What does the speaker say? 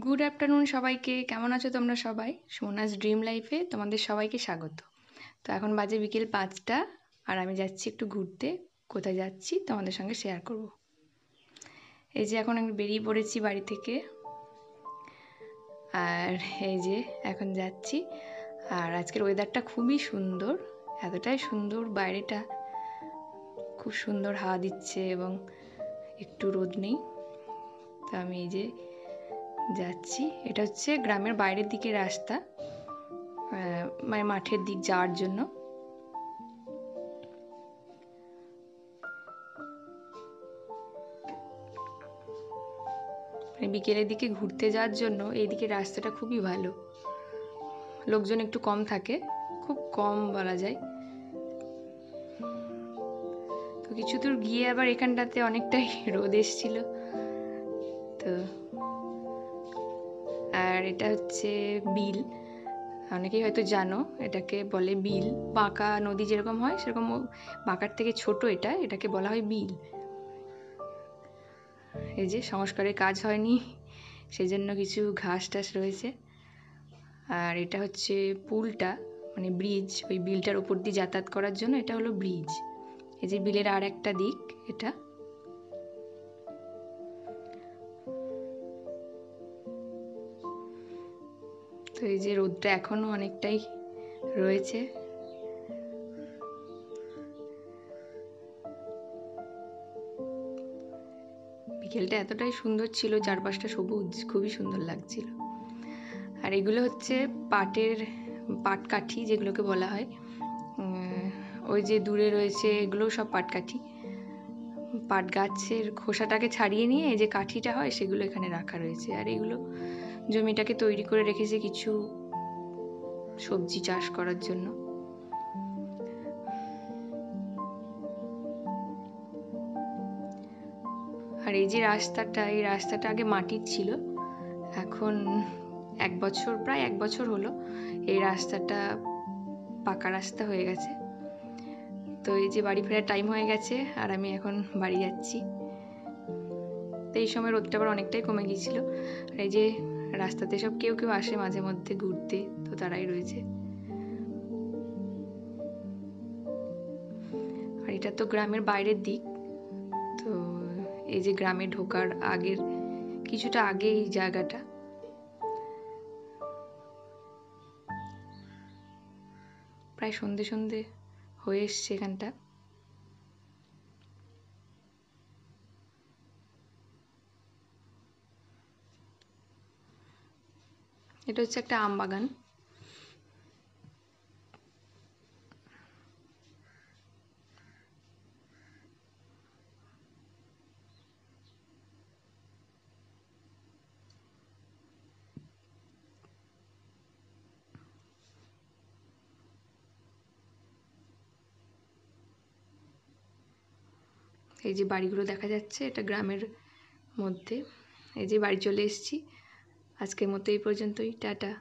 Good afternoon সবাইকে। কেমন আছো তোমরা সবাই? সোনাস ড্রিম লাইফে তোমাদের সবাইকে স্বাগত। তো এখন বাজে বিকেল 5টা আর আমি যাচ্ছি একটু ঘুরতে। কোথায় যাচ্ছি তোমাদের সঙ্গে শেয়ার করব। এই যে এখন আমি বেরিয়ে পড়েছি বাড়ি থেকে, আর এই যে এখন যাচ্ছি। আর আজকের ওয়েদারটা খুবই সুন্দর, এতটাই সুন্দর, বাইরেটা খুব সুন্দর হাওয়া দিচ্ছে এবং একটু রোদ নেই। তো আমি এই যে যাচ্ছি, এটা হচ্ছে গ্রামের বাইরের দিকে রাস্তা, মানে মাঠের দিক যাওয়ার জন্য। মানে বিকেলের দিকে ঘুরতে যাওয়ার জন্য এইদিকে রাস্তাটা খুবই ভালো, লোকজন একটু কম থাকে, খুব কম বলা যায়। তো কিছু দূর গিয়ে আবার এখানটাতে অনেকটাই রোদ এসেছিল। তো আর এটা হচ্ছে বিল, অনেকেই হয়তো জানো এটাকে বলে বিল। বাঁকা নদী যেরকম হয় সেরকম বাঁকার থেকে ছোট এটাকে বলা হয় বিল। এই যে সংস্কারের কাজ হয়নি, সেজন্য কিছু ঘাস টাস রয়েছে। আর এটা হচ্ছে পুলটা, মানে ব্রিজ, ওই বিলটার উপর দিয়ে যাতায়াত করার জন্য এটা হলো ব্রিজ। এই যে বিলের আর একটা দিক এটা। তো এই যে রোদটা এখনো অনেকটাই রয়েছে। বিকেলটা এতটাই সুন্দর ছিল, চারপাশটা সবুজ, খুবই সুন্দর লাগছিল। আর এগুলো হচ্ছে পাটকাঠি যেগুলোকে বলা হয়। ওই যে দূরে রয়েছে এগুলো সব পাটকাঠি। পাট গাছের খোসাটাকে ছাড়িয়ে নিয়ে এই যে কাঠিটা হয় সেগুলো এখানে রাখা রয়েছে। আর এগুলো জমিটাকে তৈরি করে রেখেছে কিছু সবজি চাষ করার জন্য। আর এই যে রাস্তাটা, এই রাস্তাটা আগে মাটির ছিল, এখন প্রায় এক বছর হলো এই রাস্তাটা পাকা রাস্তা হয়ে গেছে। তো এই যে বাড়ি ফেরার টাইম হয়ে গেছে আর আমি এখন বাড়ি যাচ্ছি। তো এই সময় রোদটা আবার অনেকটাই কমে গিয়েছিল। আর এই যে রাস্তাতে সব কেউ কেউ আসে মাঝে মধ্যে ঘুরতে, তো তারাই রয়েছে। আর এটা তো গ্রামের বাইরের দিক। তো এই যে গ্রামে ঢোকার আগের কিছুটা আগে এই জায়গাটা। প্রায় সন্ধে সন্ধে হয়ে এসছে এখানটা। এটা হচ্ছে একটা আম বাগান। এই যে বাড়িগুলো দেখা যাচ্ছে, এটা গ্রামের মধ্যে। এই যে বাড়ি চলে এসেছি। আজকের মতো এই পর্যন্তই, টাটা।